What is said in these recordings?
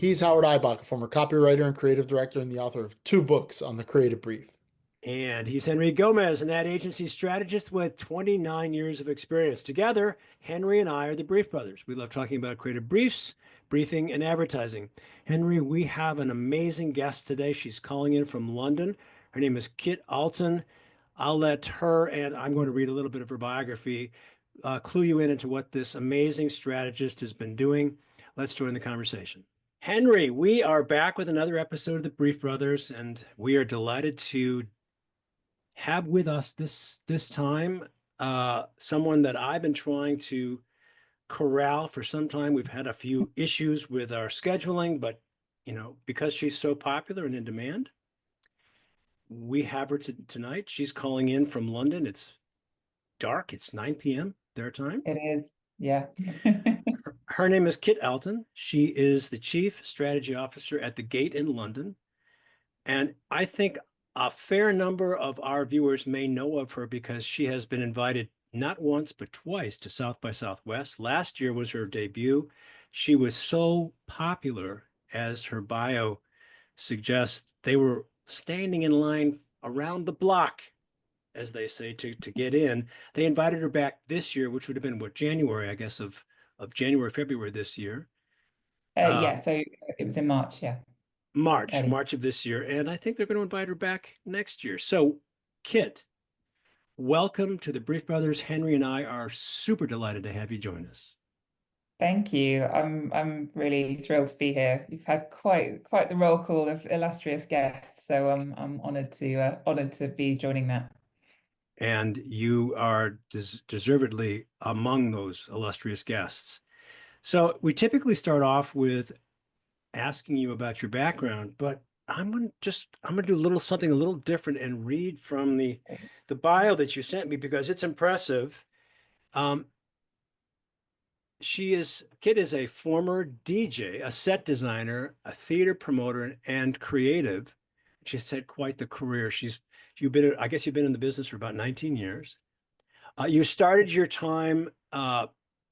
He's Howard Eibach, a former copywriter and creative director and the author of 2 books on the creative brief. And he's Henry Gomez, an ad agency strategist with 29 years of experience. Together, Henry and I are the Brief Brothers. We love talking about creative briefs, briefing, and advertising. Henry, we have an amazing guest today. She's calling in from London. Her name is Kit Altin. I'll let her, and I'm going to read a little bit of her biography, clue you in into what this amazing strategist has been doing. Let's join the conversation. Henry, we are back with another episode of the Brief Brothers, and we are delighted to have with us this time someone that I've been trying to corral for some time. We've had a few issues with our scheduling, but because she's so popular and in demand, we have her tonight. She's calling in from London. It's dark. It's 9 p.m. their time. It is, yeah. Her name is Kit Altin. She is the Chief Strategy Officer at the Gate in London. And I think a fair number of our viewers may know of her because she has been invited not once, but twice to South by Southwest. Last year was her debut. She was so popular, as her bio suggests, they were standing in line around the block, as they say, to get in. They invited her back this year, which would have been, January, I guess, of January, February this year. Yeah, so it was in March, yeah. March of this year, and I think they're going to invite her back next year. So, Kit, welcome to the Brief Brothers. Henry and I are super delighted to have you join us. Thank you. I'm really thrilled to be here. You've had quite the roll call of illustrious guests, so I'm honored to be joining that. And you are deservedly among those illustrious guests. So we typically start off with asking you about your background, but I'm gonna do something a little different and read from the bio that you sent me because it's impressive. Kit is a former DJ, a set designer, a theater promoter, and creative. She's had quite the career. I guess you've been in the business for about 19 years. You started your time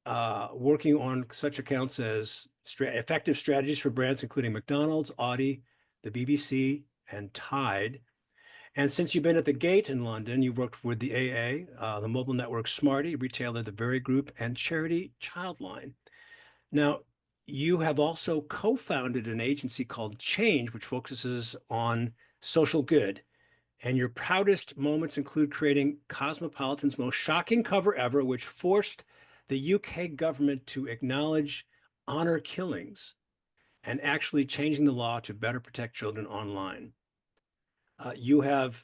working on such accounts as effective strategies for brands, including McDonald's, Audi, the BBC, and Tide. And since you've been at the Gate in London, you've worked with the AA, the mobile network Smarty, retailer The Very Group, and charity Childline. Now, you have also co-founded an agency called Change, which focuses on social good. And your proudest moments include creating Cosmopolitan's most shocking cover ever, which forced the UK government to acknowledge honor killings and actually changing the law to better protect children online. You have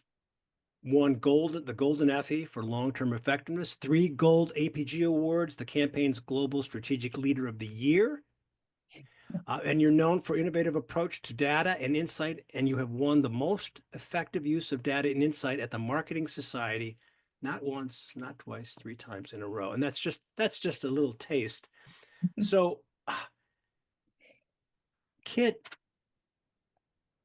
won the Golden Effie for long-term effectiveness, 3 gold APG awards, the campaign's Global Strategic Leader of the Year, and you're known for innovative approach to data and insight, and you have won the most effective use of data and insight at the Marketing Society, not once, not twice, 3 times in a row. And that's just a little taste. So, Kit,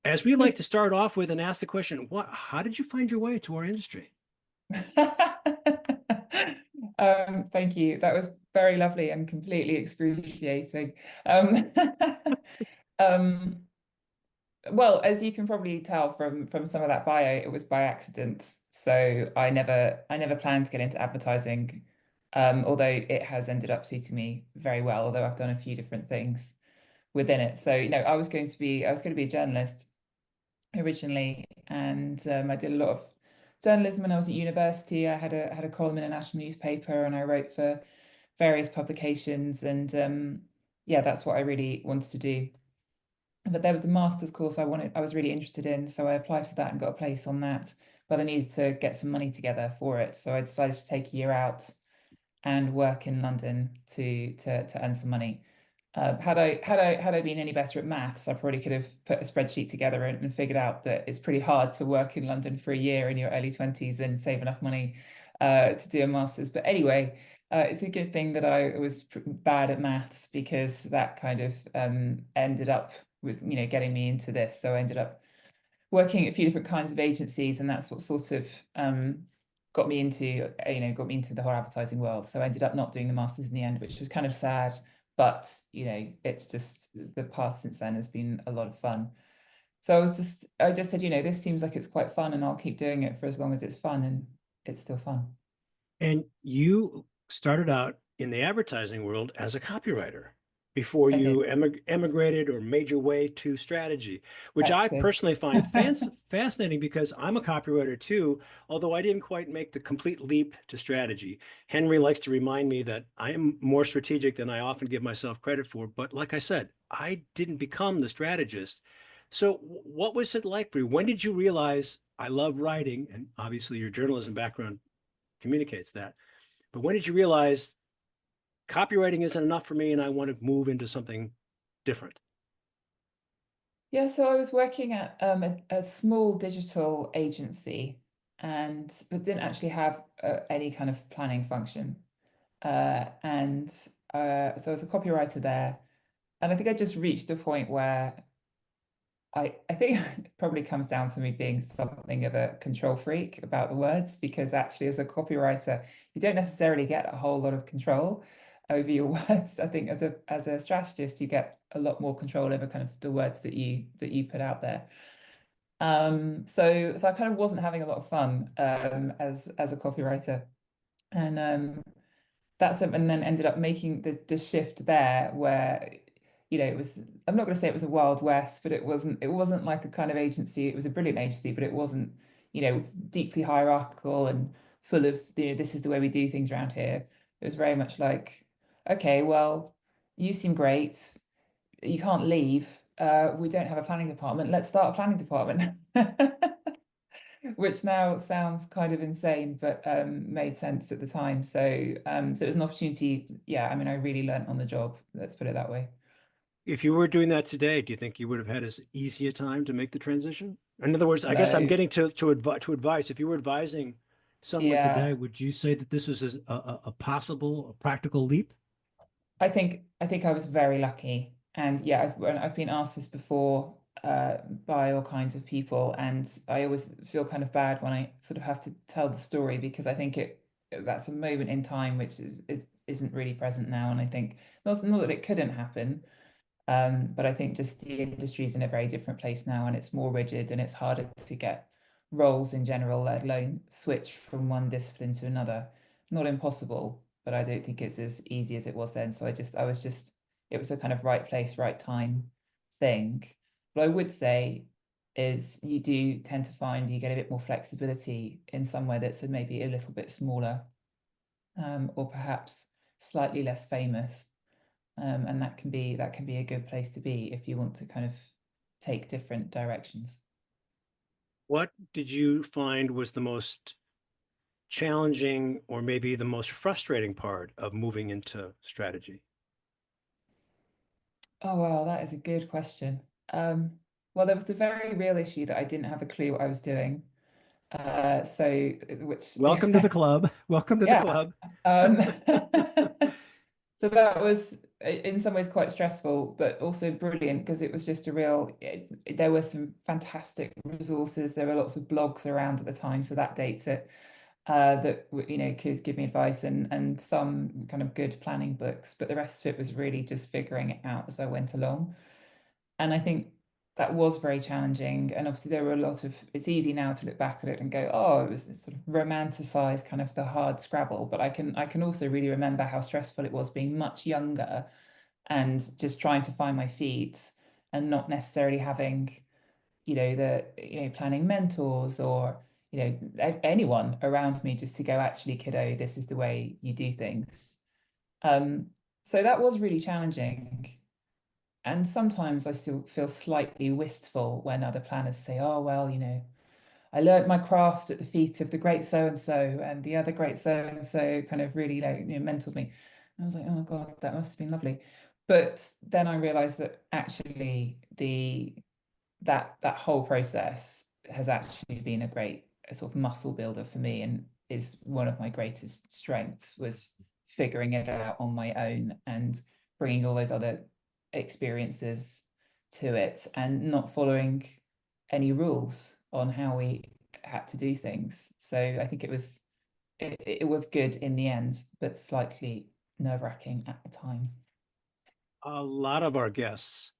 as we like to start off with and ask the question, how did you find your way to our industry? Thank you. That was very lovely and completely excruciating. Well, as you can probably tell from some of that bio, it was by accident. So I never planned to get into advertising, although it has ended up suiting me very well, although I've done a few different things within it. So, I was going to be a journalist originally, and I did a lot of journalism when I was at university. I had a column in a national newspaper, and I wrote for various publications, and yeah, that's what I really wanted to do. But there was a master's course I was really interested in, so I applied for that and got a place on that. But I needed to get some money together for it, so I decided to take a year out and work in London to earn some money. Had I been any better at maths, I probably could have put a spreadsheet together and figured out that it's pretty hard to work in London for a year in your early 20s and save enough money to do a master's. But anyway, it's a good thing that I was bad at maths, because that kind of ended up with getting me into this. So I ended up working at a few different kinds of agencies, and that's what sort of got me into the whole advertising world. So I ended up not doing the master's in the end, which was kind of sad. but you know, it's just the path since then has been a lot of fun. So I just said, you know, this seems like it's quite fun, and I'll keep doing it for as long as it's fun, and it's still fun. And you started out in the advertising world as a copywriter before I did. you emigrated or made your way to strategy, which I Exactly. personally find fascinating because I'm a copywriter too, although I didn't quite make the complete leap to strategy. Henry likes to remind me that I am more strategic than I often give myself credit for. But like I said, I didn't become the strategist. So what was it like for you? When did you realize I love writing? And obviously your journalism background communicates that. But when did you realize copywriting isn't enough for me and I want to move into something different? Yeah, so I was working at a small digital agency, and it didn't actually have any kind of planning function. And so I was a copywriter there, and I think I just reached a point where I think it probably comes down to me being something of a control freak about the words, because actually as a copywriter, you don't necessarily get a whole lot of control over your words. I think as a strategist, you get a lot more control over kind of the words that you put out there. So I kind of wasn't having a lot of fun as a copywriter. And and then ended up making the shift there where, you know, it was, I'm not going to say it was a Wild West, but it wasn't like a kind of agency. It was a brilliant agency, but it wasn't, you know, deeply hierarchical and full of, you know, this is the way we do things around here. It was very much like, okay, well, you seem great. You can't leave. We don't have a planning department. Let's start a planning department. Which now sounds kind of insane, but made sense at the time. So it was an opportunity. Yeah, I mean, I really learnt on the job. Let's put it that way. If you were doing that today, do you think you would have had as easy a time to make the transition? In other words, I guess I'm No, getting to advice. If you were advising someone today, yeah, would you say that this was a possible, a practical leap? I think I was very lucky, and yeah, I've been asked this before by all kinds of people, and I always feel kind of bad when I sort of have to tell the story, because I think that's a moment in time which isn't really present now, and I think not that it couldn't happen. But I think just the industry is in a very different place now, and it's more rigid, and it's harder to get roles in general, let alone switch from one discipline to another. Not impossible, but I don't think it's as easy as it was then. So it was a kind of right place, right time thing. What I would say is you do tend to find you get a bit more flexibility in somewhere that's maybe a little bit smaller, or perhaps slightly less famous, and that can be a good place to be if you want to kind of take different directions. What did you find was the most challenging or maybe the most frustrating part of moving into strategy? Oh well, that is a good question. Well, there was the very real issue that I didn't have a clue what I was doing. So which Welcome to the club. Welcome to the yeah. club. Um, so that was in some ways quite stressful, but also brilliant, because it was just there were some fantastic resources. There were lots of blogs around at the time, so that dates it. That you know could give me advice, and some kind of good planning books, but the rest of it was really just figuring it out as I went along. And I think that was very challenging. And obviously there were a lot of, it's easy now to look back at it and go, oh, it was sort of romanticized kind of the hard Scrabble. But I can also really remember how stressful it was being much younger and just trying to find my feet, and not necessarily having, planning mentors, or anyone around me just to go, actually, kiddo, this is the way you do things. um so that was really challenging, and sometimes I still feel slightly wistful when other planners say, oh well, I learned my craft at the feet of the great so and so, and the other great so and so kind of really mentored me. And I was like, oh god, that must have been lovely. But then I realized that actually that whole process has actually been a sort of muscle builder for me, and is one of my greatest strengths, was figuring it out on my own and bringing all those other experiences to it, and not following any rules on how we had to do things. So I think it was good in the end, but slightly nerve-wracking at the time. A lot of our guests,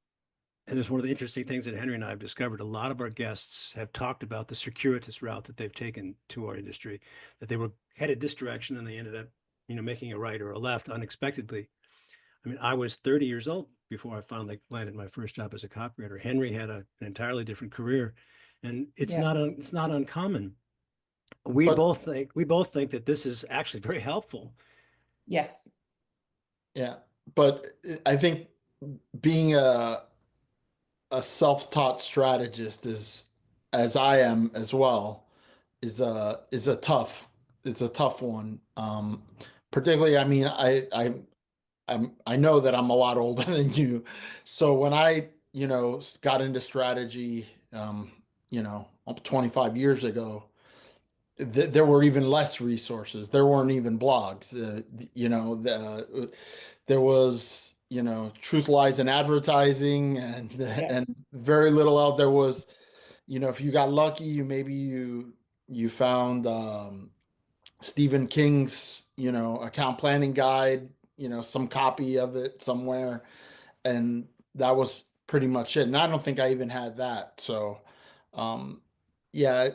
and it's one of the interesting things that Henry and I have discovered, a lot of our guests have talked about the circuitous route that they've taken to our industry, that they were headed this direction and they ended up, making a right or a left unexpectedly. I mean, I was 30 years old before I finally landed my first job as a copywriter. Henry had an entirely different career, and Yeah. it's not uncommon. But We both think that this is actually very helpful. Yes. yeah, but I think being a self-taught strategist is, as I am as well, is a tough one. Particularly, I mean, I know that I'm a lot older than you, so when I got into strategy, 25 years ago, there were even less resources. There weren't even blogs. There was, truth, lies, and advertising, Yeah. and very little out there was, if you got lucky, you found Stephen King's, account planning guide, some copy of it somewhere, and that was pretty much it. And I don't think I even had that. So, um, yeah,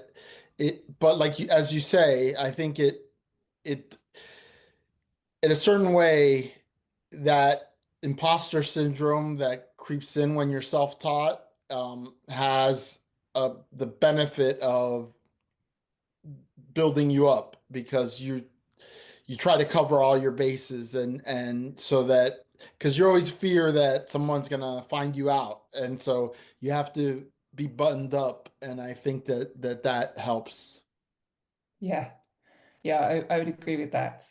but like as you say, I think it, in a certain way, that imposter syndrome that creeps in when you're self-taught, has the benefit of building you up, because you try to cover all your bases, and so that, because you always fear that someone's gonna find you out, and so you have to be buttoned up, and I think that helps. Yeah. Yeah, I would agree with that.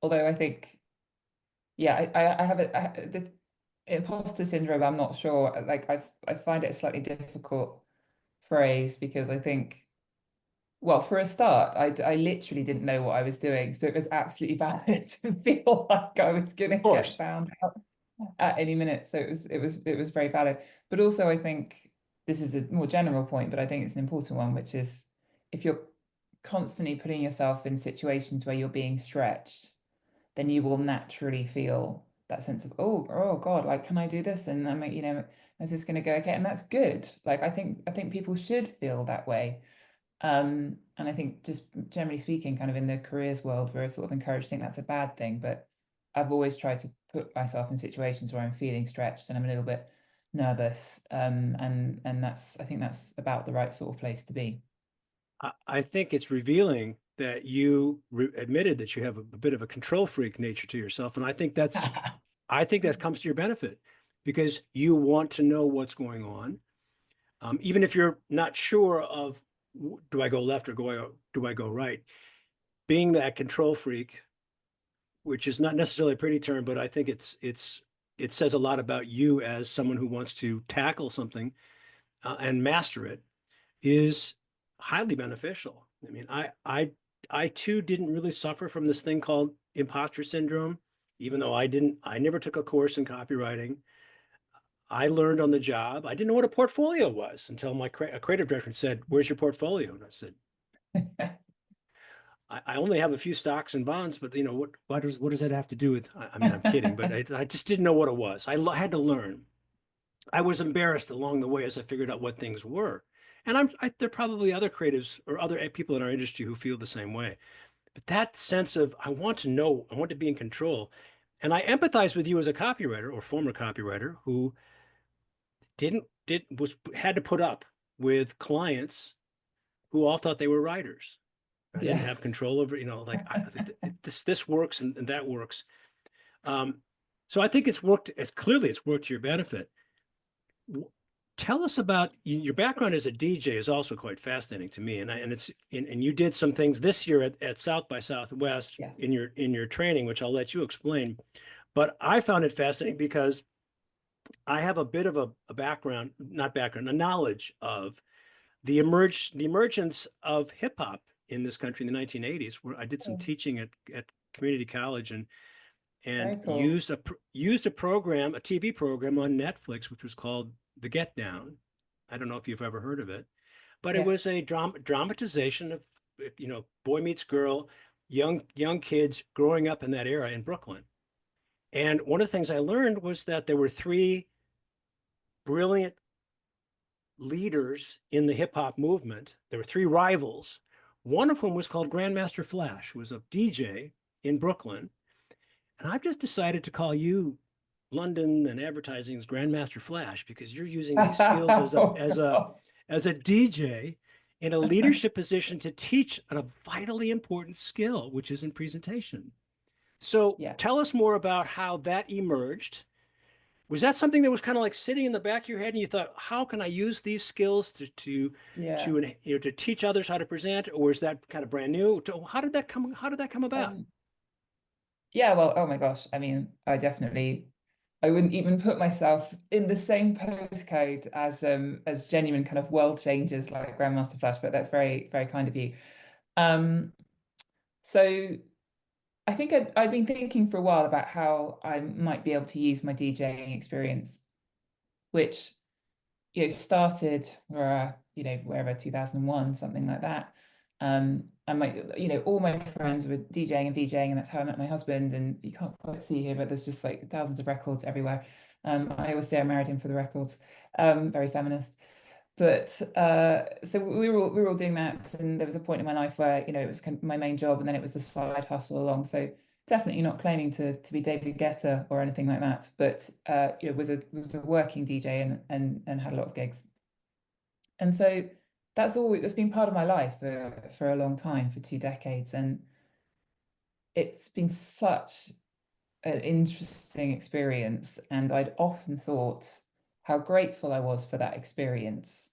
Although I think, yeah, I have this imposter syndrome. I'm not sure. Like I find it a slightly difficult phrase because I think, well, for a start, I literally didn't know what I was doing, so it was absolutely valid to feel like I was going to Of get course. found out at any minute. So it was very valid. But also, I think this is a more general point, but I think it's an important one, which is if you're constantly putting yourself in situations where you're being stretched, then you will naturally feel that sense of, oh God, like, can I do this? And I'm, is this going to go okay? And that's good. Like, I think people should feel that way. And I think just generally speaking, kind of in the careers world, we're sort of encouraged to think that's a bad thing. But I've always tried to put myself in situations where I'm feeling stretched and I'm a little bit nervous. And I think that's about the right sort of place to be. I think it's revealing that you admitted that you have a bit of a control freak nature to yourself, and I think that comes to your benefit because you want to know what's going on, even if you're not sure of do I go left or do I go right. Being that control freak, which is not necessarily a pretty term, but I think it says a lot about you as someone who wants to tackle something and master it, is highly beneficial. I mean, I too didn't really suffer from this thing called imposter syndrome, even though I never took a course in copywriting. I learned on the job. I didn't know what a portfolio was until a creative director said, "Where's your portfolio?" And I said, I only have a few stocks and bonds, but what does that have to do with? I mean, I'm kidding, but I just didn't know what it was. Had to learn. I was embarrassed along the way as I figured out what things were. And there are probably other creatives or other people in our industry who feel the same way. But that sense of, I want to know, I want to be in control. And I empathize with you as a copywriter or former copywriter who had to put up with clients who all thought they were writers. I didn't Yeah. have control over, this works and that works. So I think it's worked. It's worked to your benefit. Tell us about your background as a DJ is also quite fascinating to me, and you did some things this year at South by Southwest Yes. in your training, which I'll let you explain. But I found it fascinating because I have a bit of a background, not background, a knowledge of the emergence of hip hop in this country in the 1980s, where I did some Oh, teaching at community college and very cool. used a program, a TV program on Netflix, which was called The Get Down. I don't know if you've ever heard of it, but it was Yes. a dramatization of, boy meets girl, young kids growing up in that era in Brooklyn. And one of the things I learned was that there were three brilliant leaders in the hip hop movement. There were three rivals, one of whom was called Grandmaster Flash, who was a DJ in Brooklyn. And I've just decided to call you London and advertising's Grandmaster Flash because you're using these skills as a DJ in a leadership position to teach a vitally important skill, which is in presentation. So Yeah. tell us more about how that emerged. Was that something that was kind of like sitting in the back of your head and you thought, how can I use these skills Yeah. to teach others how to present, or is that kind of brand new? How did that come about? Yeah, well, oh my gosh. I mean, I wouldn't even put myself in the same postcode as genuine kind of world changers like Grandmaster Flash, but that's very, very kind of you. Um, so I think I'd been thinking for a while about how I might be able to use my DJing experience, which, started wherever 2001, something like that. And all my friends were DJing and VJing, and that's how I met my husband. And you can't quite see here, but there's just like thousands of records everywhere. I always say I married him for the records. Very feminist. But so we were all doing that, and there was a point in my life where it was kind of my main job, and then it was the side hustle along. So definitely not claiming to be David Guetta or anything like that, but was a working DJ and had a lot of gigs. And so that's been part of my life for a long time, for 2 decades, and it's been such an interesting experience. And I'd often thought how grateful I was for that experience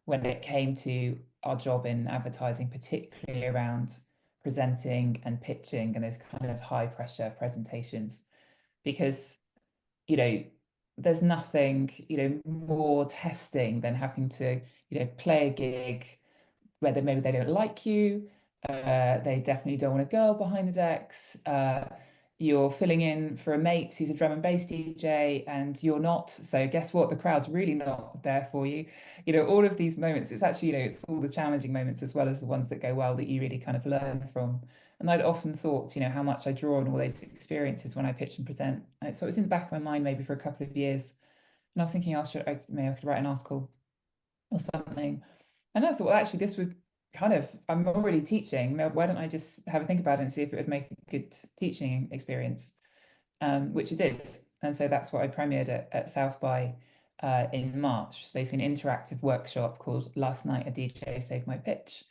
when it came to our job in advertising, particularly around presenting and pitching and those kind of high pressure presentations. Because, you know, there's nothing, more testing than having to, play a gig where maybe they don't like you. They definitely don't want a girl behind the decks. You're filling in for a mate who's a drum and bass DJ and you're not. So guess what? The crowd's really not there for you. All of these moments, it's actually, it's all the challenging moments as well as the ones that go well that you really kind of learn from. And I'd often thought, how much I draw on all those experiences when I pitch and present. So it was in the back of my mind maybe for a couple of years. And I was thinking, maybe I could write an article or something. And I thought, well, actually, this would I'm already teaching. Why don't I just have a think about it and see if it would make a good teaching experience? Which it did. And so that's what I premiered at South by in March. It's basically an interactive workshop called Last Night a DJ Saved My Pitch.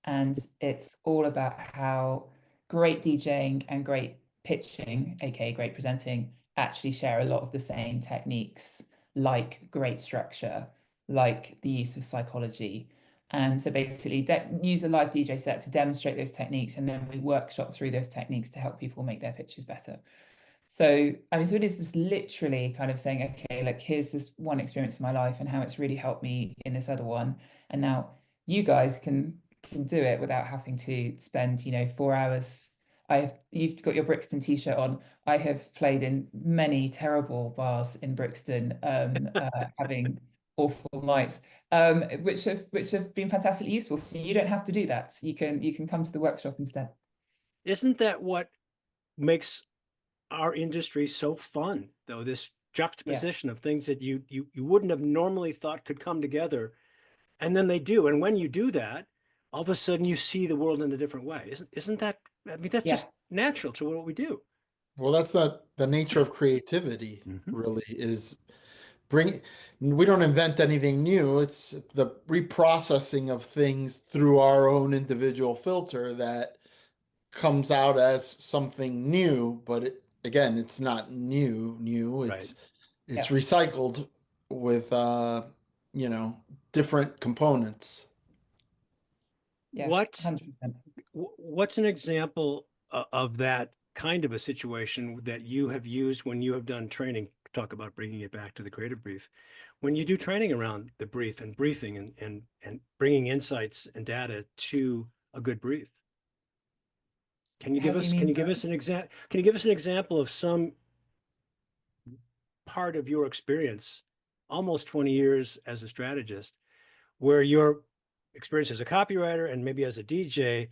And it's all about how great DJing and great pitching, aka great presenting, actually share a lot of the same techniques, like great structure, like the use of psychology. And so basically use a live DJ set to demonstrate those techniques, and then we workshop through those techniques to help people make their pitches better. So, I mean, so it is just literally kind of saying, okay, like here's this one experience in my life and how it's really helped me in this other one. And now you guys can do it without having to spend, 4 hours. You've got your Brixton t-shirt on. I have played in many terrible bars in Brixton, having awful nights, which have been fantastically useful. So you don't have to do that. You can come to the workshop instead. Isn't that what makes our industry so fun, though? This juxtaposition of things that you wouldn't have normally thought could come together, and then they do. And when you do that, all of a sudden you see the world in a different way. Isn't that? I mean, that's just natural to what we do. Well, that's the nature of creativity, Mm-hmm. really, is we don't invent anything new. It's the reprocessing of things through our own individual filter that comes out as something new, but again, it's not new. Right. It's recycled with you know, different components. Yeah, What 100%. what's an example of that kind of a situation that you have used when you have done training? Talk about bringing it back to the creative brief. When you do training around the brief and briefing and bringing insights and data to a good brief. Can you How give do you us mean, can you give us an example of some part of your experience, almost 20 years as a strategist, where your experience as a copywriter and maybe as a DJ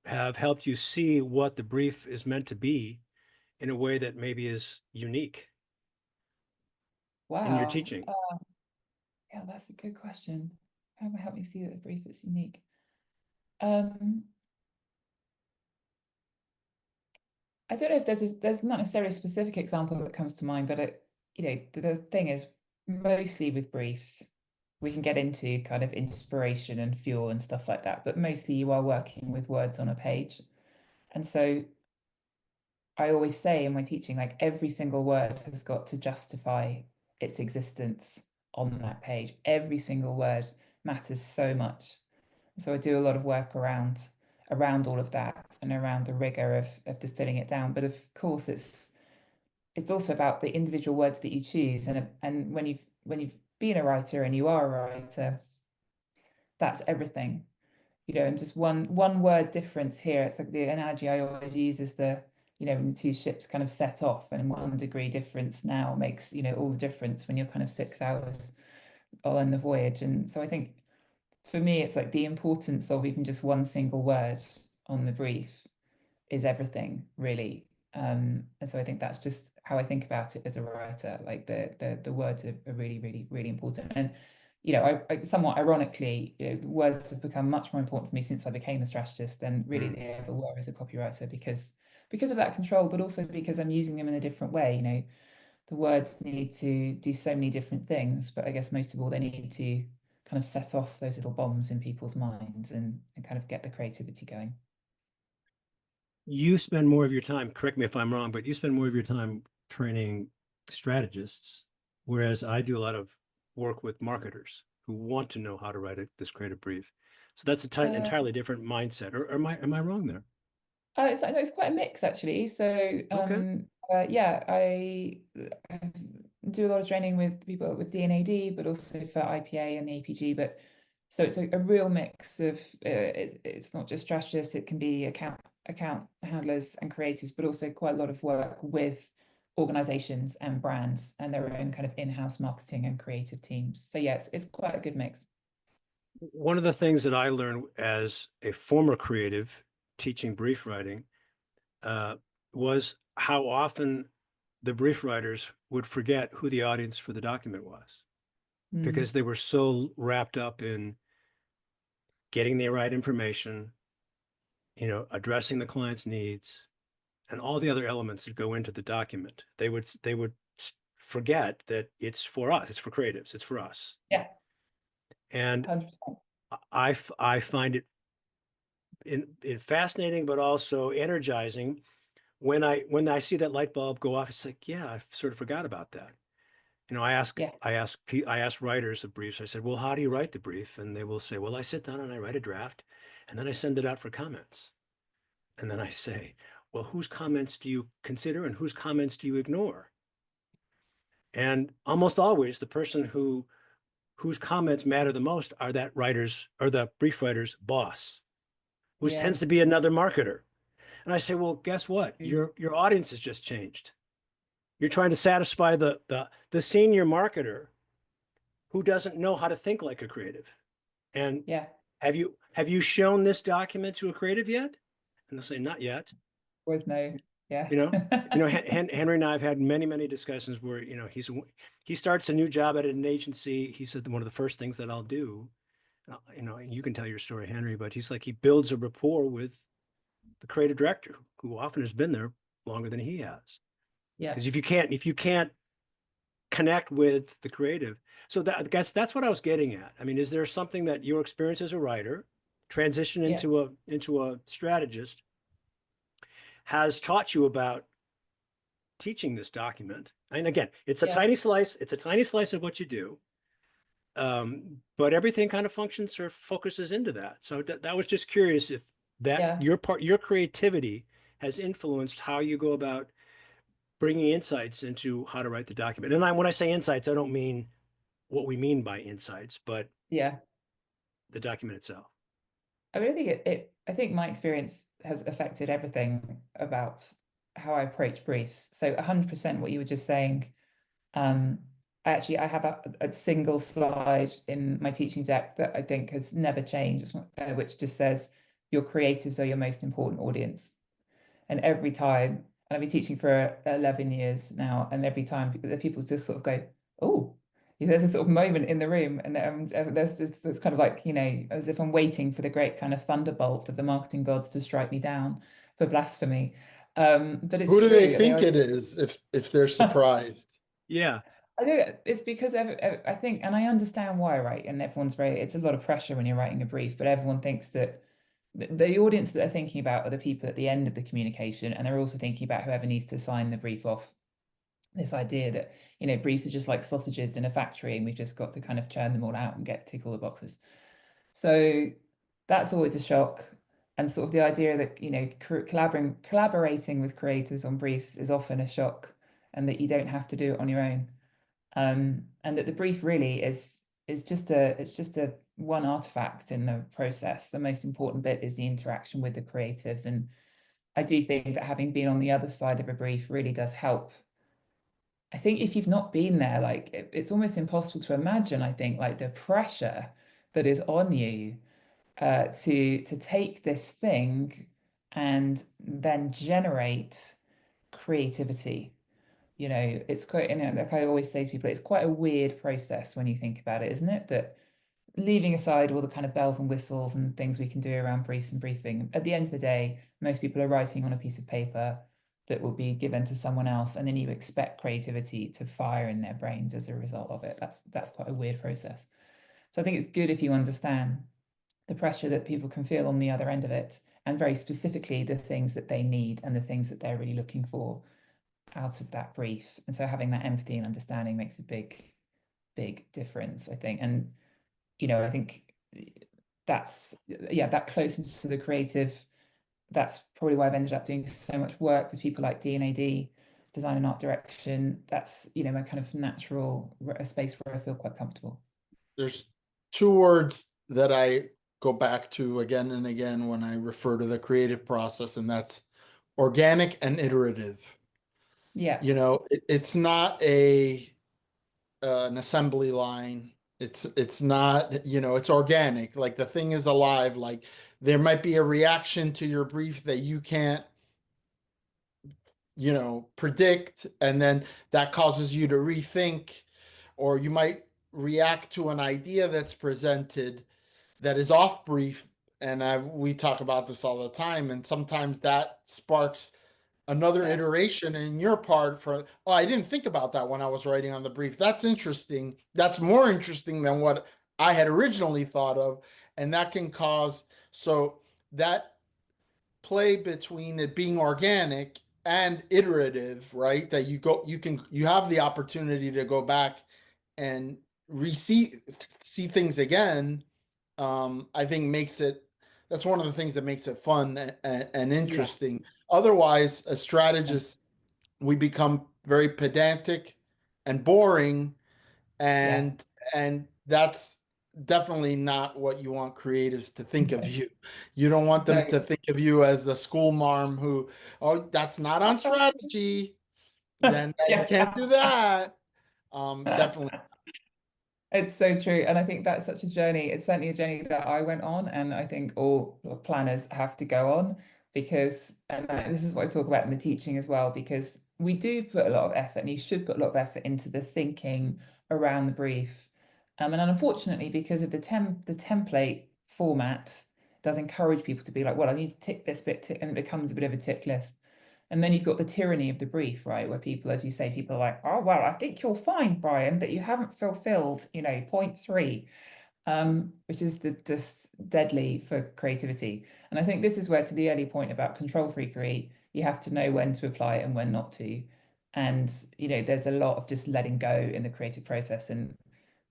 have helped you see what the brief is meant to be in a way that maybe is unique in your Wow. teaching? Yeah, that's a good question. How will help me see that the brief is unique? Um, I don't know if there's not necessarily a specific example that comes to mind, but the thing is, mostly with briefs, we can get into kind of inspiration and fuel and stuff like that, but mostly you are working with words on a page. And so I always say in my teaching, like every single word has got to justify its existence on that page. Every single word matters so much. So I do a lot of work around all of that and around the rigor of distilling it down. But of course, it's also about the individual words that you choose. And when you've been a writer and you are a writer, that's everything. And just one word difference here. It's like the analogy I always use is when the two ships kind of set off, and 1 degree difference now makes, all the difference when you're kind of 6 hours on the voyage. And so I think for me, it's like the importance of even just one single word on the brief is everything, really. And so I think that's just how I think about it as a writer. Like the words are really, really, really important. And I somewhat ironically, the words have become much more important for me since I became a strategist than really they ever were as a copywriter, because of that control, but also because I'm using them in a different way. The words need to do so many different things, but I guess most of all, they need to kind of set off those little bombs in people's minds and kind of get the creativity going. You spend more of your time, correct me if I'm wrong, but you spend more of your time training strategists, whereas I do a lot of work with marketers who want to know how to write this creative brief. So that's Uh, entirely different mindset. Or am I wrong there? it's quite a mix actually. So Okay. yeah, I do a lot of training with people with D&AD, but also for IPA and the APG. But so it's a real mix of it's not just strategists. It can be account handlers and creators, but also quite a lot of work with organizations and brands and their own kind of in-house marketing and creative teams. So yeah, it's quite a good mix. One of the things that I learned as a former creative teaching brief writing uh, was how often the brief writers would forget who the audience for the document was Mm, because they were so wrapped up in getting the right information, addressing the client's needs, and all the other elements that go into the document. They would forget that it's for us, it's for creatives, it's for us. yeah, And 100%. I find it fascinating, but also energizing when I see that light bulb go off. It's like, yeah, I sort of forgot about that. I ask Yeah, I ask I ask writers of briefs. I said, well, how do you write the brief? And they will say, well, I sit down and I write a draft, and then I send it out for comments. And then I say, well, whose comments do you consider and whose comments do you ignore? And almost always the person whose comments matter the most are that writer's or the brief writer's boss, who yeah, tends to be another marketer. And I say, well, guess what? mm, Your audience has just changed. You're trying to satisfy the senior marketer who doesn't know how to think like a creative. And yeah. have you shown this document to a creative yet? And they'll say, not yet. Always no. Yeah. You know, Henry and I have had many, many discussions where, he starts a new job at an agency. He said one of the first things that I'll do, and you can tell your story, Henry, but he's like, he builds a rapport with the creative director who often has been there longer than he has. Yeah. Because if you can't connect with the creative, so that's what I was getting at. I mean, is there something that your experience as a writer, transition Yeah. into a strategist, has taught you about teaching this document? And again, it's a Yeah. tiny slice. It's a tiny slice of what you do, but everything kind of functions or focuses into that. So that was just curious if that Yeah. your creativity has influenced how you go about bringing insights into how to write the document. And when I say insights, I don't mean what we mean by insights, but Yeah. the document itself. I really think I think my experience has affected everything about how I approach briefs. So 100% what you were just saying. Um, I have a single slide in my teaching deck that I think has never changed, which just says your creatives are your most important audience. And every time, and I've been teaching for 11 years now, and every time the people just sort of go, oh, there's a sort of moment in the room, and there's this kind of like, you know, as if I'm waiting for the great kind of thunderbolt of the marketing gods to strike me down for blasphemy. But it's Who do they true. think it is if they're surprised? Yeah. I do. It's because I think, and I understand why, right? And everyone's very, it's a lot of pressure when you're writing a brief, but everyone thinks that the audience that they're thinking about are the people at the end of the communication, and they're also thinking about whoever needs to sign the brief off. This idea that, you know, briefs are just like sausages in a factory, and we've just got to kind of churn them all out and tick all the boxes. So that's always a shock. And sort of the idea that, you know, collaborating with creators on briefs is often a shock, and that you don't have to do it on your own. And that the brief really is just a one artifact in the process. The most important bit is the interaction with the creatives. And I do think that having been on the other side of a brief really does help. I think if you've not been there, like it's almost impossible to imagine, I think, like the pressure that is on you to take this thing and then generate creativity. You know, it's quite, you know, like I always say to people, it's quite a weird process when you think about it, isn't it? That leaving aside all the kind of bells and whistles and things we can do around briefs and briefing, at the end of the day, most people are writing on a piece of paper that will be given to someone else, and then you expect creativity to fire in their brains as a result of it. That's quite a weird process. So I think it's good if you understand the pressure that people can feel on the other end of it, and very specifically the things that they need and the things that they're really looking for out of that brief. And so having that empathy and understanding makes a big difference, I think. And, you know, I think that's, yeah, that closeness to the creative, that's probably why I've ended up doing so much work with people like D&AD, design and art direction. That's, you know, my kind of natural a space where I feel quite comfortable. There's two words that I go back to again and again when I refer to the creative process, and that's organic and iterative. Yeah. You know, it's not an assembly line. It's not, you know, it's organic. Like the thing is alive. Like there might be a reaction to your brief that you can't, you know, predict, and then that causes you to rethink, or you might react to an idea that's presented that is off brief. And we talk about this all the time, and sometimes that sparks another Yeah. iteration in your part for, oh, I didn't think about that when I was writing on the brief. That's interesting. That's more interesting than what I had originally thought of. And that can cause, so that play between it being organic and iterative, right? That you have the opportunity to go back and see things again. I think makes it, that's one of the things that makes it fun and Yeah. interesting. Otherwise, as Yeah. strategists, we become very pedantic and boring, Yeah. and that's definitely not what you want creatives to think of No. you. You don't want them to No. think of you as the school marm who, oh, that's not on strategy. Then you can't do that. Definitely. It's so true. And I think that's such a journey. It's certainly a journey that I went on, and I think all planners have to go on, because, and this is what I talk about in the teaching as well, because we do put a lot of effort, and you should put a lot of effort into the thinking around the brief. And unfortunately, because of the template format does encourage people to be like, well, I need to tick this bit, and it becomes a bit of a tick list. And then you've got the tyranny of the brief, right? Where people, as you say, people are like, oh, well, I think you'll find, Brian, that you haven't fulfilled, you know, point three, which is just deadly for creativity. And I think this is where, to the early point about control freakery, you have to know when to apply it and when not to. And, you know, there's a lot of just letting go in the creative process. And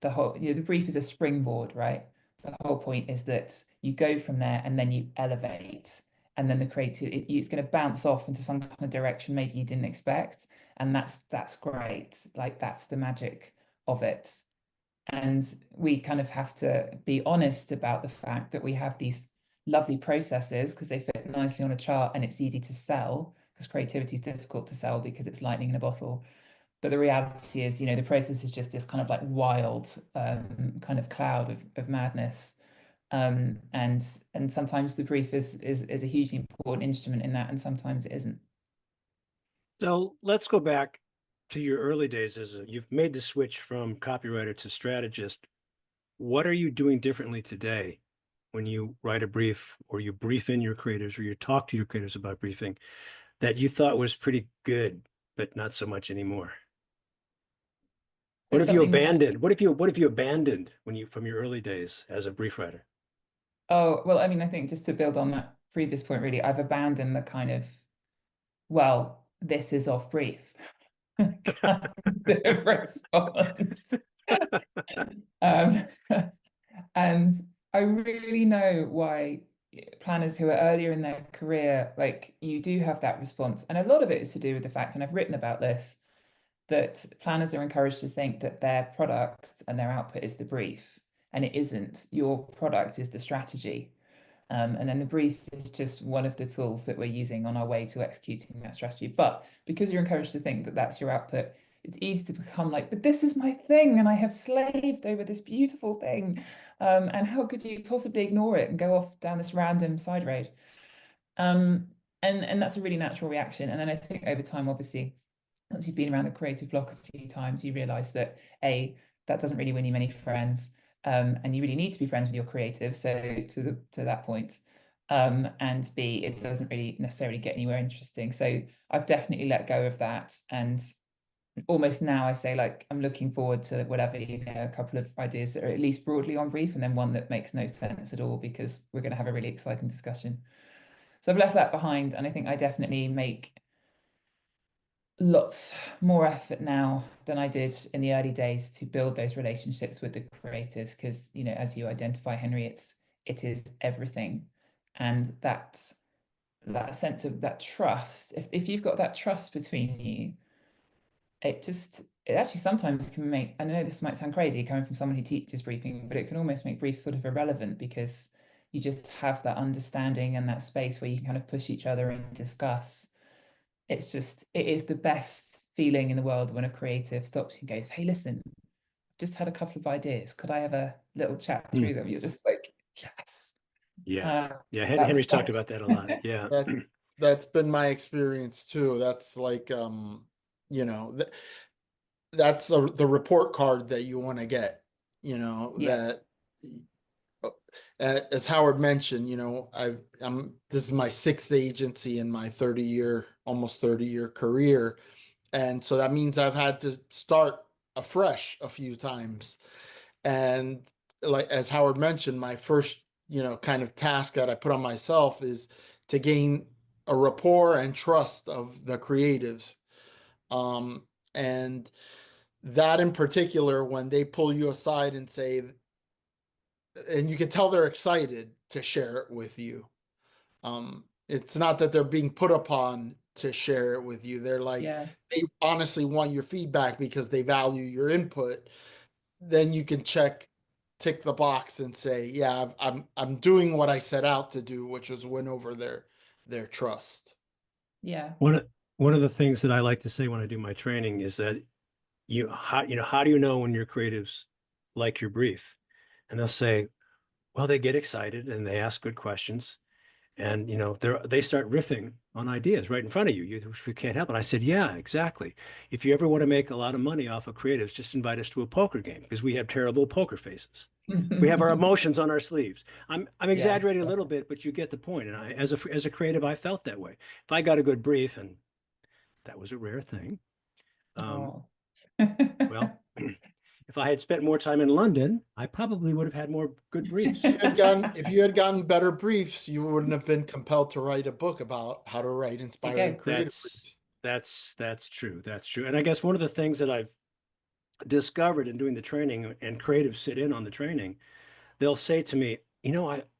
the whole, you know, the brief is a springboard, right? The whole point is that you go from there and then you elevate, and then the creative, it's going to bounce off into some kind of direction maybe you didn't expect, and that's great. Like that's the magic of it. And we kind of have to be honest about the fact that we have these lovely processes because they fit nicely on a chart and it's easy to sell, because creativity is difficult to sell because it's lightning in a bottle. But the reality is, you know, the process is just this kind of like wild kind of cloud of madness. And sometimes the brief is a hugely important instrument in that, and sometimes it isn't. So let's go back to your early days you've made the switch from copywriter to strategist. What are you doing differently today when you write a brief or you brief in your creators or you talk to your creators about briefing that you thought was pretty good, but not so much anymore? So What have you something that abandoned? What have you abandoned when you from your early days as a brief writer? Oh, well, I mean, I think just to build on that previous point, really, I've abandoned the kind of, well, this is off brief kind of response. Um, and I really know why planners who are earlier in their career, like you do have that response. And a lot of it is to do with the fact, and I've written about this, that planners are encouraged to think that their product and their output is the brief. And it isn't. Your product is the strategy. And then the brief is just one of the tools that we're using on our way to executing that strategy. But because you're encouraged to think that that's your output, it's easy to become like, but this is my thing, and I have slaved over this beautiful thing. And how could you possibly ignore it and go off down this random side road? And that's a really natural reaction. And then I think over time, obviously, once you've been around the creative block a few times, you realize that that doesn't really win you many friends. And you really need to be friends with your creative. So to that point, and B, it doesn't really necessarily get anywhere interesting. So I've definitely let go of that, and almost now I say, like, I'm looking forward to whatever, a couple of ideas that are at least broadly on brief, and then one that makes no sense at all, because we're going to have a really exciting discussion. So I've left that behind, and I think I definitely make lots more effort now than I did in the early days to build those relationships with the creatives, because as you identify, Henry, it is everything. And that sense of that trust, if you've got that trust between you, it actually sometimes can make, I know this might sound crazy coming from someone who teaches briefing, but it can almost make briefs sort of irrelevant, because you just have that understanding and that space where you can kind of push each other and discuss. It is the best feeling in the world when a creative stops you and goes, hey, listen, just had a couple of ideas. Could I have a little chat through them? You're just like, yes. Yeah. Yeah. That's Henry's talked about that a lot. Yeah. That's been my experience too. That's like you know, that's the report card that you want to get, yeah, that as Howard mentioned, this is my sixth agency in my almost 30-year career. And so that means I've had to start afresh a few times. And like, as Howard mentioned, my first, kind of task that I put on myself is to gain a rapport and trust of the creatives. And that in particular, when they pull you aside and say, and you can tell they're excited to share it with you. It's not that they're being put upon to share it with you. They're like, yeah, they honestly want your feedback because they value your input. Then you can tick the box and say, yeah, I'm doing what I set out to do, which was win over their trust. yeah, One of the things that I like to say when I do my training is that how do you know when your creatives like your brief? And they'll say, well, they get excited and they ask good questions, and they start riffing on ideas right in front of you, which we can't help. And I said, yeah, exactly. If you ever want to make a lot of money off of creatives, just invite us to a poker game, because we have terrible poker faces. We have our emotions on our sleeves. I'm yeah. exaggerating a little bit, but you get the point. And as a creative, I felt that way. If I got a good brief, and that was a rare thing, Oh. well, if I had spent more time in London, I probably would have had more good briefs. If you had gotten better briefs, you wouldn't have been compelled to write a book about how to write There you inspiring go. creative That's briefs. that's true. That's true. And I guess one of the things that I've discovered in doing the training, and creatives sit in on the training, they'll say to me,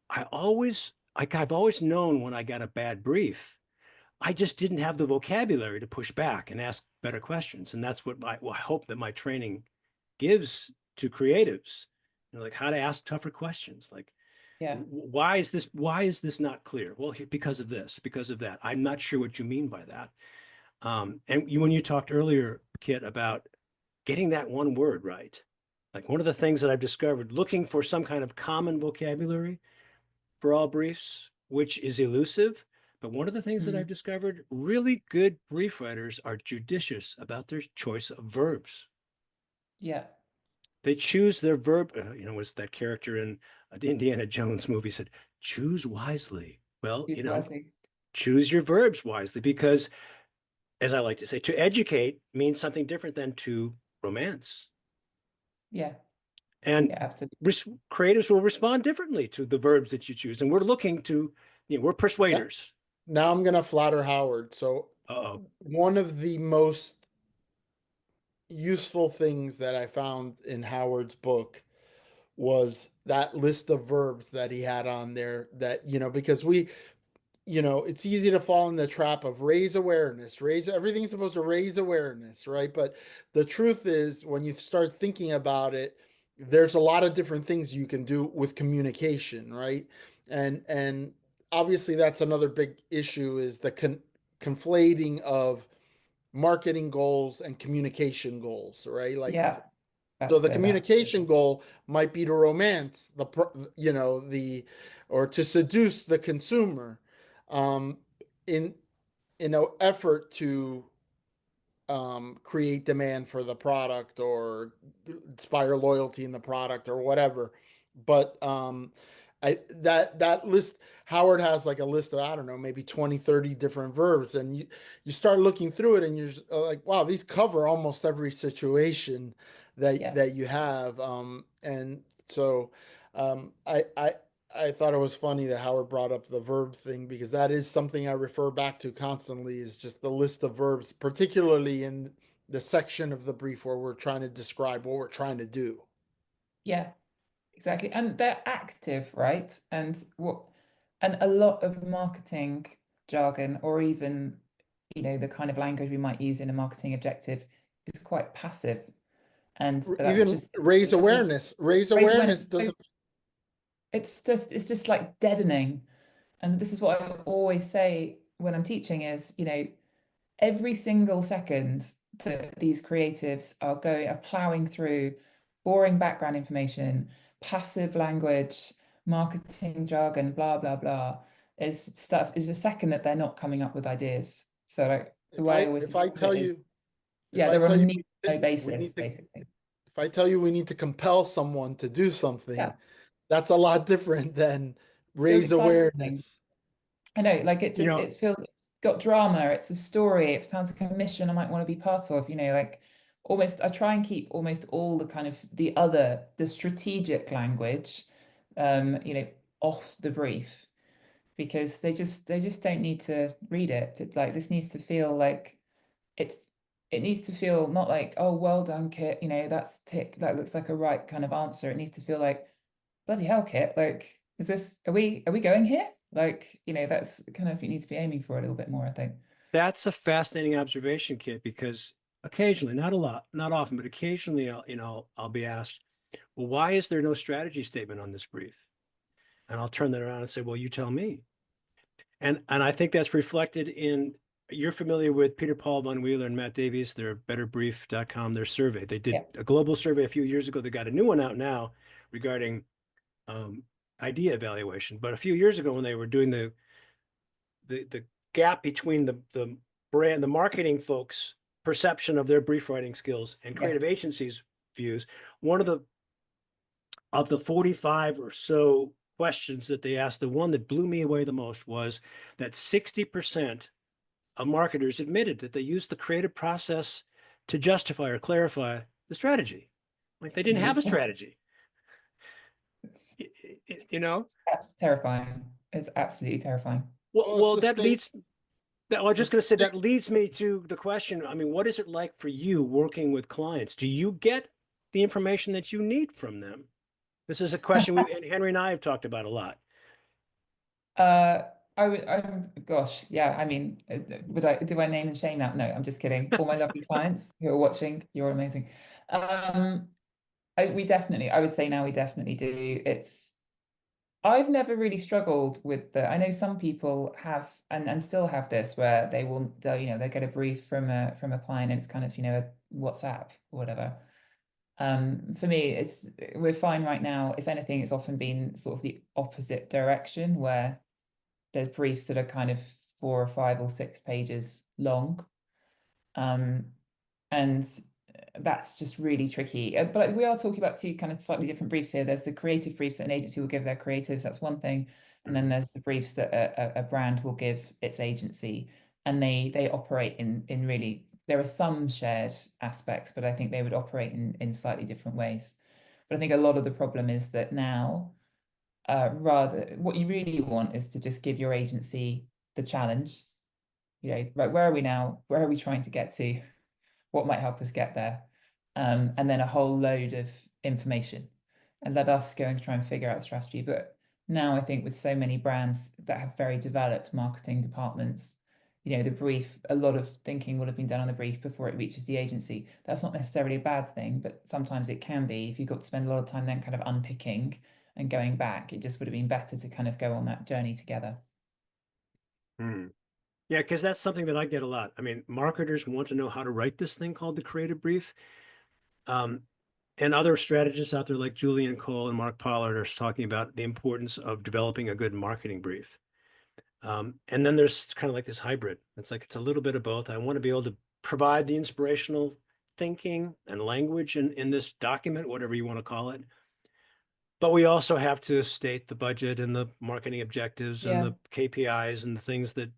I've always known when I got a bad brief, I just didn't have the vocabulary to push back and ask better questions. And that's what I hope that my training gives to creatives, like how to ask tougher questions. Like, Yeah, why is this not clear? Well, because of this, because of that. I'm not sure what you mean by that. When you talked earlier, Kit, about getting that one word right, like one of the things that I've discovered, looking for some kind of common vocabulary for all briefs, which is elusive, But one of the things that I've discovered, really good brief writers are judicious about their choice of verbs. Yeah. They choose their verb. Was that character in the Indiana Jones movie said, choose wisely. Well, Use wisely. choose your verbs wisely, because, as I like to say, to educate means something different than to romance. Yeah. And Yeah, absolutely. creatives will respond differently to the verbs that you choose. And we're looking to, we're persuaders. Now I'm going to flatter Howard. So Uh-oh. one of the most useful things that I found in Howard's book was that list of verbs that he had on there that, because it's easy to fall in the trap of raise awareness, everything's supposed to raise awareness, right? But the truth is, when you start thinking about it, there's a lot of different things you can do with communication, right? And obviously that's another big issue, is the conflating of marketing goals and communication goals, right? Like, Yeah, so that's the so bad. communication goal might be to romance or to seduce the consumer, um, in an effort to create demand for the product or inspire loyalty in the product or whatever. But that list, Howard has like a list of, I don't know, maybe 20, 30 different verbs. And you start looking through it and you're like, wow, these cover almost every situation Yeah. that you have. And so um, I, I, I thought it was funny that Howard brought up the verb thing, because that is something I refer back to constantly, is just the list of verbs, particularly in the section of the brief where we're trying to describe what we're trying to do. Yeah, exactly. And they're active, right? And a lot of marketing jargon, or even, the kind of language we might use in a marketing objective, is quite passive. And that's Even just raise raise awareness. awareness doesn't. It's just like deadening. And this is what I always say when I'm teaching is, every single second that these creatives are plowing through boring background information, passive language, marketing jargon, blah, blah, blah, is a second that they're not coming up with ideas. So like the if way I I always if I describe it tell is, you if yeah, I they're tell on you a need to know we basis, need to basically. if I tell you we need to compel someone to do something, Yeah. that's a lot different than Feels raise exciting. awareness. I know, like You know, it feels, it's got drama, it's a story, it sounds like a mission I might want to be part of, like almost I try and keep almost all the kind of the strategic language, you know, off the brief, because they just don't need to read it. Like this needs to feel like it's it needs to feel not like, oh, well done, Kit, that's tick, that looks like a right kind of answer. It needs to feel like, bloody hell, Kit, like, are we going here? Like, that's kind of, you need to be aiming for it a little bit more, I think. that's a fascinating observation, Kit, because occasionally, not a lot, not often, but occasionally, I'll be asked, well, why is there no strategy statement on this brief? And I'll turn that around and say, well, you tell me. And I think that's reflected in, you're familiar with Peter Paul Von Wheeler and Matt Davies, their betterbrief.com, their survey. They did Yeah. a global survey a few years ago. They got a new one out now regarding um, idea evaluation. But a few years ago, when they were doing the gap between the brand, the marketing folks' perception of their brief writing skills and creative Yes. agencies' views, one of the 45 or so questions that they asked, the one that blew me away the most was that 60% of marketers admitted that they used the creative process to justify or clarify the strategy. Like they It's didn't have a unbelievable. strategy, It's, you know? that's terrifying. It's absolutely terrifying. Well, it's Well, the that same. leads, that, I was just It's going the to say same. that leads me to the question. I mean, what is it like for you working with clients? Do you get the information that you need from them? This is a question Henry and I have talked about a lot. Uh, gosh, yeah. I mean, do I name and shame that? No, I'm just kidding. All my lovely clients who are watching, you're amazing. Um, I would say now we definitely do. I've never really struggled with I know some people have and still have this where they get a brief from a client and it's kind of, a WhatsApp or whatever. For me, we're fine right now. If anything, it's often been sort of the opposite direction where there's briefs that are kind of 4 or 5 or 6 pages long. And that's just really tricky. But we are talking about two kind of slightly different briefs here. There's the creative briefs that an agency will give their creatives. That's one thing. And then there's the briefs that a brand will give its agency. And they operate in really, there are some shared aspects, but I think they would operate in slightly different ways. But I think a lot of the problem is that now, rather, what you really want is to just give your agency the challenge. Right, where are we now? Where are we trying to get to? What might help us get there? And then a whole load of information, and let us go and try and figure out the strategy. But now I think with so many brands that have very developed marketing departments, the brief, a lot of thinking will have been done on the brief before it reaches the agency. That's not necessarily a bad thing, but sometimes it can be. If you've got to spend a lot of time then kind of unpicking and going back, it just would have been better to kind of go on that journey together. Yeah, because that's something that I get a lot. I mean, marketers want to know how to write this thing called the creative brief. And other strategists out there like Julian Cole and Mark Pollard are talking about the importance of developing a good marketing brief. And then there's kind of like this hybrid. It's like it's a little bit of both. I want to be able to provide the inspirational thinking and language in this document, whatever you want to call it. But we also have to state the budget and the marketing objectives and Yeah. the KPIs and the things that,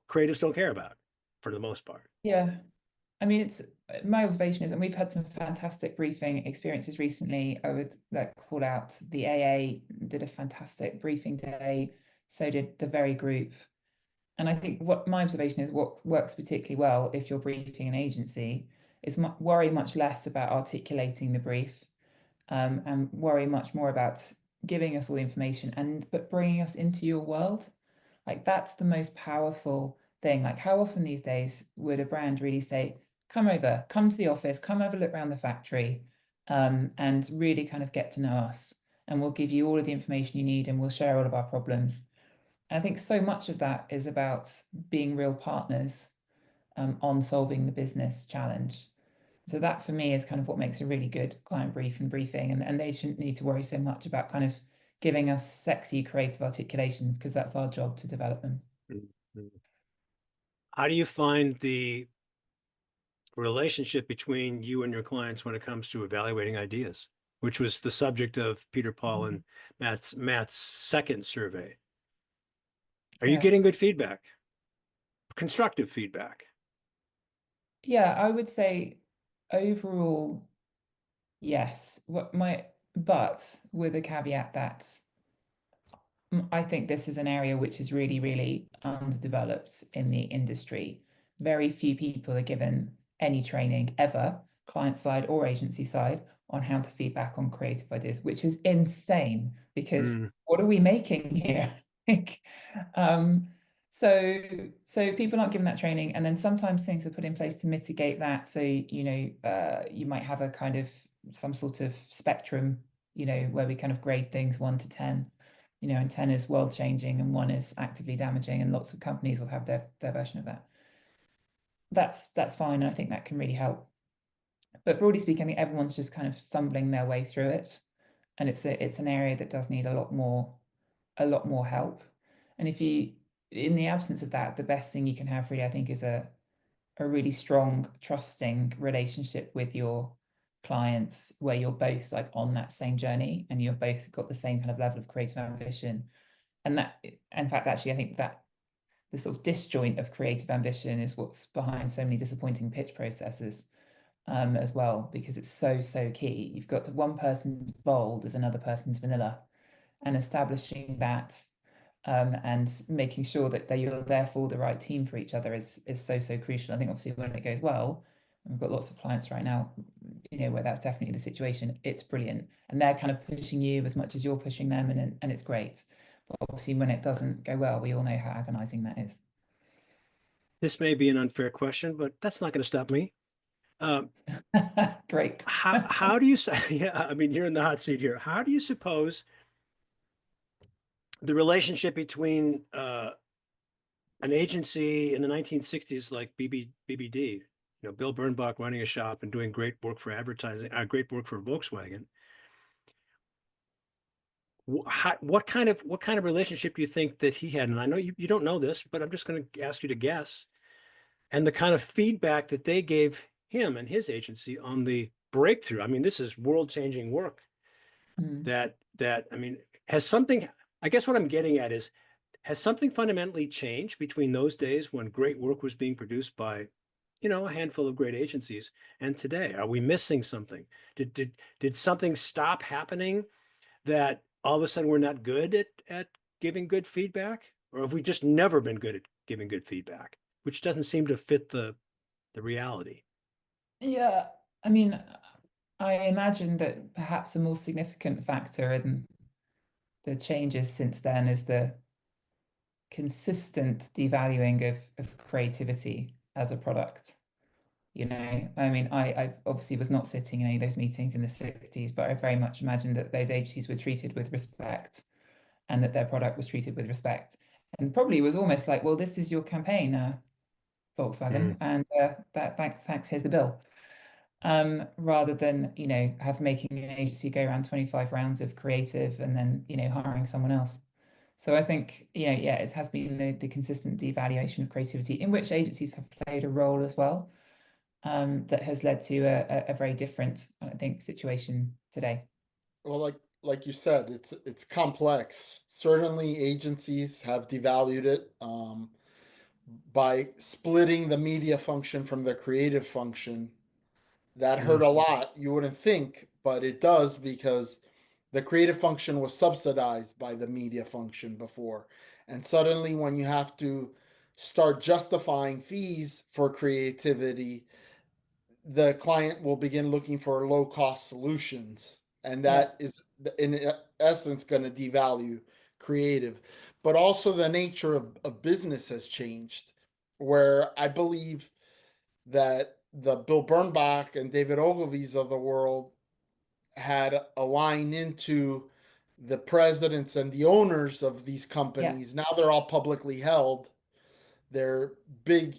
creatives don't care about for the most part. Yeah. I mean, it's my observation is, and we've had some fantastic briefing experiences recently. I would call out the AA did a fantastic briefing day. So did the Very Group. And I think what my observation is, what works particularly well if you're briefing an agency is worry much less about articulating the brief, and worry much more about giving us all the information but bringing us into your world. Like that's the most powerful thing. Like how often these days would a brand really say, come over, come to the office, come have a look around the factory, and really kind of get to know us. And we'll give you all of the information you need and we'll share all of our problems. And I think so much of that is about being real partners, on solving the business challenge. So that for me is kind of what makes a really good client brief and briefing. And they shouldn't need to worry so much about kind of giving us sexy creative articulations, because that's our job to develop them. How do you find the relationship between you and your clients when it comes to evaluating ideas, which was the subject of Peter, Paul, and Matt's second survey? Are you getting good feedback? Constructive feedback? Yeah, I would say overall, yes. But with a caveat that I think this is an area which is really, really underdeveloped in the industry. Very few people are given any training ever, client side or agency side, on how to feedback on creative ideas, which is insane because what are we making here? So people aren't given that training, and then sometimes things are put in place to mitigate that. So you might have a kind of some sort of spectrum, where we kind of grade things 1 to 10. And 10 is world changing and 1 is actively damaging, and lots of companies will have their version of that. That's fine, and I think that can really help. But broadly speaking, I think everyone's just kind of stumbling their way through it, and it's an area that does need a lot more help. And in the absence of that, the best thing you can have really, I think, is a really strong, trusting relationship with your clients, where you're both like on that same journey and you've both got the same kind of level of creative ambition. And that, in fact, actually, I think that the sort of disjoint of creative ambition is what's behind so many disappointing pitch processes, as well, because it's so key. You've got one person's bold as another person's vanilla, and establishing that, and making sure that you're therefore the right team for each other is so crucial. I think obviously when it goes well, we've got lots of clients right now, where that's definitely the situation. It's brilliant, and they're kind of pushing you as much as you're pushing them, and it's great. But obviously when it doesn't go well, we all know how agonizing that is. This may be an unfair question, but that's not going to stop me. Great. How do you say? Yeah, I mean, you're in the hot seat here. How do you suppose the relationship between an agency in the 1960s like BBD, Bill Bernbach running a shop and doing great work for advertising, great work for Volkswagen, what kind of relationship do you think that he had? And I know you don't know this, but I'm just going to ask you to guess. And the kind of feedback that they gave him and his agency on the breakthrough. I mean, this is world-changing work Mm. that I mean, has something, I guess what I'm getting at is, has something fundamentally changed between those days when great work was being produced by, a handful of great agencies and today? Are we missing something? Did something stop happening that all of a sudden we're not good at giving good feedback? Or have we just never been good at giving good feedback, which doesn't seem to fit the reality? Yeah, I mean, I imagine that perhaps a more significant factor in the changes since then is the consistent devaluing of creativity as a product. I mean, I obviously was not sitting in any of those meetings in the 60s, but I very much imagine that those agencies were treated with respect and that their product was treated with respect. And probably was almost like, well, this is your campaign, Mm. Volkswagen, and thanks, here's the bill. Rather than, have making an agency go around 25 rounds of creative and then, hiring someone else. So I think, yeah, it has been the consistent devaluation of creativity in which agencies have played a role as well, that has led to a very different, I think, situation today. Well, like you said, it's complex. Certainly, agencies have devalued it by splitting the media function from the creative function. That hurt Mm. a lot. You wouldn't think, but it does because the creative function was subsidized by the media function before. And suddenly, when you have to start justifying fees for creativity, the client will begin looking for low cost solutions. And Yeah, that is, in essence, going to devalue creative. But also, the nature of business has changed, where I believe that the Bill Bernbach and David Ogilvy's of the world had a line into the presidents and the owners of these yeah. companies. Now they're all publicly held. They're big,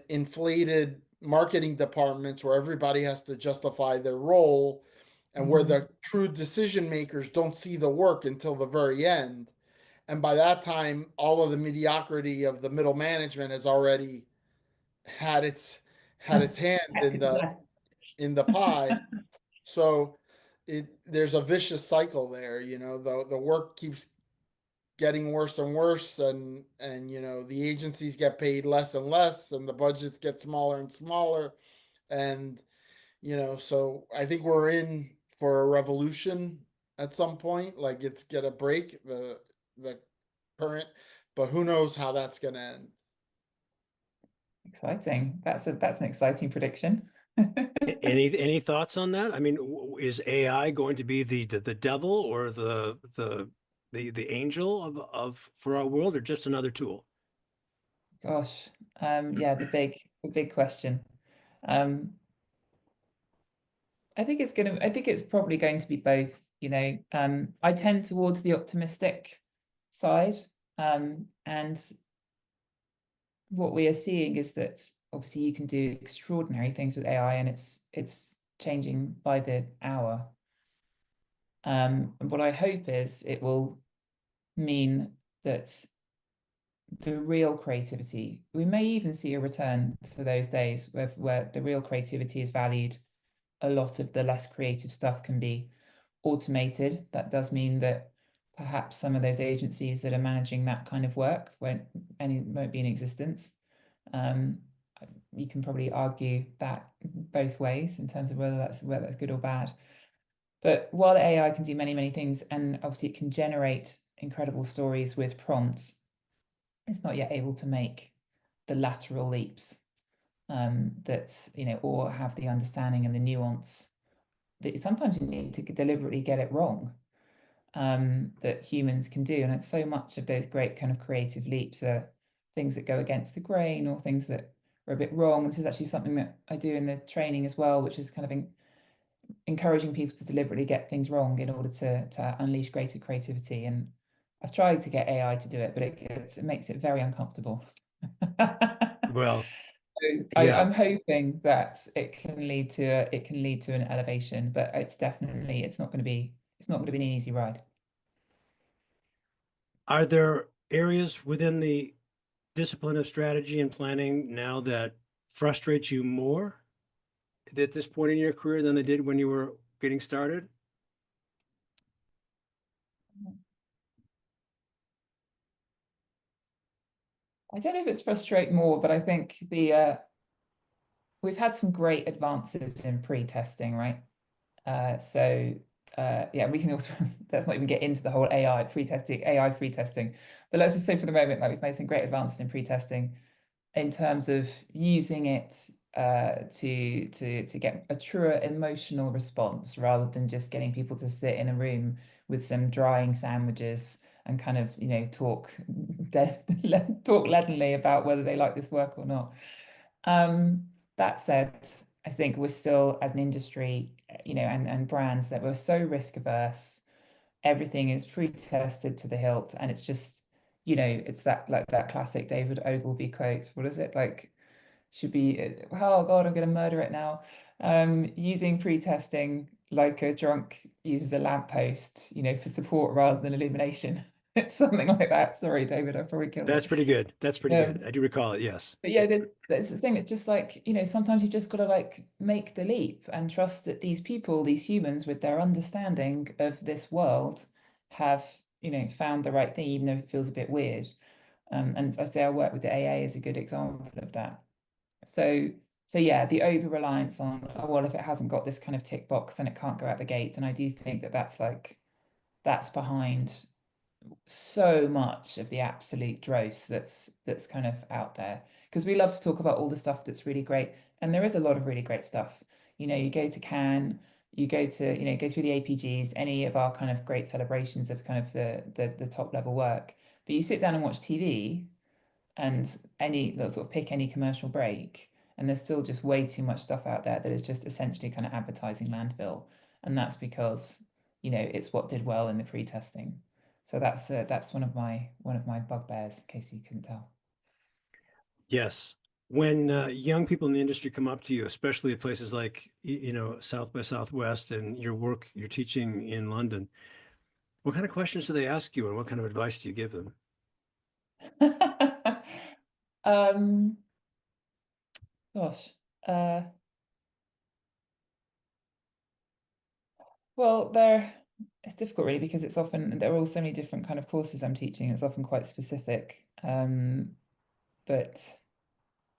inflated marketing departments where everybody has to justify their role and where Mm. the true decision makers don't see the work until the very end. And by that time, all of the mediocrity of the middle management has already had its had its hand Back to the left. in the pie. So there's a vicious cycle there. The work keeps getting worse and worse, and the agencies get paid less and less, and the budgets get smaller and smaller, and so I think we're in for a revolution at some point. Like it's gonna break the current, but who knows how that's gonna end. Exciting. That's an exciting prediction. Any thoughts on that? I mean, is AI going to be the devil or the angel of for our world, or just another tool? Gosh, yeah, the big question. Um, I think it's probably going to be both, I tend towards the optimistic side. And what we are seeing is that obviously you can do extraordinary things with AI and it's changing by the hour. And what I hope is it will mean that the real creativity, we may even see a return to those days where the real creativity is valued. A lot of the less creative stuff can be automated. That does mean that perhaps some of those agencies that are managing that kind of work won't be in existence. Um, you can probably argue that both ways in terms of whether that's good or bad. But while AI can do many, many things, and obviously it can generate incredible stories with prompts, it's not yet able to make the lateral leaps, or have the understanding and the nuance that sometimes you need to deliberately get it wrong, that humans can do. And it's so much of those great kind of creative leaps are things that go against the grain or things that are a bit wrong. And this is actually something that I do in the training as well, which is kind of encouraging people to deliberately get things wrong in order to unleash greater creativity. And I've tried to get AI to do it, but it makes it very uncomfortable. Well, So yeah. I'm hoping that it can lead to an elevation, but it's not going to be an easy ride. Are there areas within the discipline of strategy and planning now that frustrate you more at this point in your career than they did when you were getting started? I don't know if it's frustrate more, but I think we've had some great advances in pre-testing, right? Yeah, we can also let's not even get into the whole AI pre-testing, but let's just say for the moment, like we've made some great advances in pre-testing in terms of using it to get a truer emotional response rather than just getting people to sit in a room with some drying sandwiches and kind of talk talk leadenly about whether they like this work or not. That said, I think we're still, as an industry, and brands, that we're so risk averse. Everything is pre-tested to the hilt, and it's just, it's that, like that classic David Ogilvy quote. What is it like? Should be, oh God, I'm going to murder it now. Using pre-testing like a drunk uses a lamppost, for support rather than illumination. It's something like that. Sorry, David, I probably killed That's it. pretty good. That's pretty good. I do recall it. Yes. But yeah, there's this thing that's just like, sometimes you just got to like make the leap and trust that these people, these humans with their understanding of this world have, found the right thing, even though it feels a bit weird. And I say I work with the AA is a good example of that. So, so yeah, the over reliance on, oh, well, if it hasn't got this kind of tick box, then it can't go out the gates. And I do think that that's behind so much of the absolute dross that's kind of out there, because we love to talk about all the stuff that's really great, and there is a lot of really great stuff. You go to Cannes, you go to go through the APGs, any of our kind of great celebrations of kind of the top level work, but you sit down and watch TV and sort of pick any commercial break, and there's still just way too much stuff out there that is just essentially kind of advertising landfill, and that's because it's what did well in the pre-testing. So that's one of my bugbears, in case you couldn't tell. Yes. When young people in the industry come up to you, especially at places like, South by Southwest and your work, you're teaching in London, what kind of questions do they ask you and what kind of advice do you give them? um Gosh. uh well, it's difficult really, because there are all so many different kind of courses I'm teaching. It's often quite specific. But I'm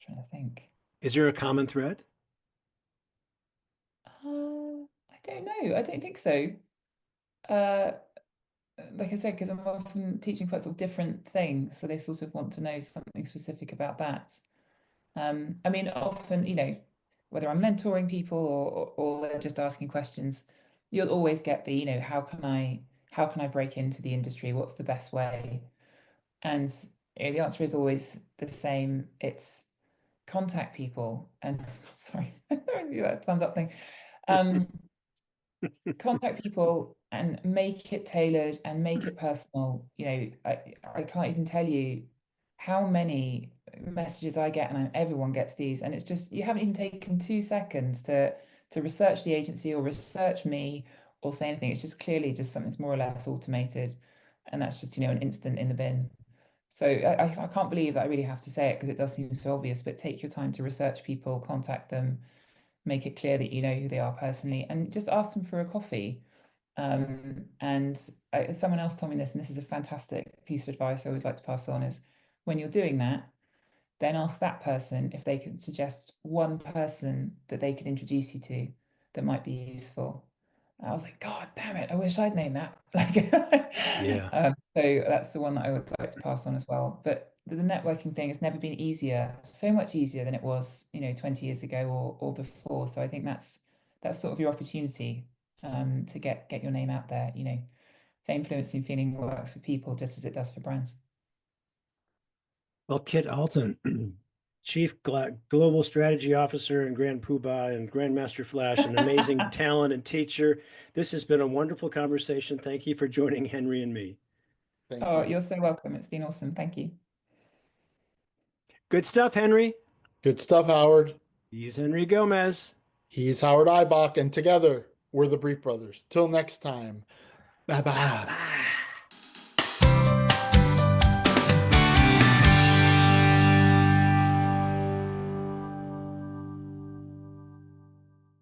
trying to think. Is there a common thread? I don't know. I don't think so. Uh, like I said, because I'm often teaching quite sort of different things, so they sort of want to know something specific about that. I mean, often, whether I'm mentoring people or they're just asking questions, you'll always get the, how can I break into the industry? What's the best way? And the answer is always the same. It's contact people and sorry, that thumbs up thing. Um, Contact people and make it tailored and make it personal. I can't even tell you how many messages I get, and everyone gets these, and it's just you haven't even taken 2 seconds to research the agency or research me or say anything. It's just clearly just something's more or less automated, and that's just an instant in the bin. So I can't believe that I really have to say it, because it does seem so obvious, but take your time to research people, contact them, make it clear that you know who they are personally, and just ask them for a coffee. And someone else told me this, and this is a fantastic piece of advice I always like to pass on, is when you're doing that, then ask that person if they can suggest one person that they could introduce you to that might be useful. I was like, God damn it, I wish I'd known that. Like, Yeah. so that's the one that I would like to pass on as well. But the networking thing has never been easier, so much easier than it was, 20 years ago or before. So I think that's sort of your opportunity, to get your name out there. The influencing feeling works for people just as it does for brands. Well, Kit Altin, Chief Global Strategy Officer and Grand Poobah and Grandmaster Flash, an amazing talent and teacher. This has been a wonderful conversation. Thank you for joining Henry and me. Thank Oh, you. you're so welcome. It's been awesome. Thank you. Good stuff, Henry. Good stuff, Howard. He's Henry Gomez. He's Howard Eibach, and together we're the Brief Brothers. Till next time. Bye bye. Bye.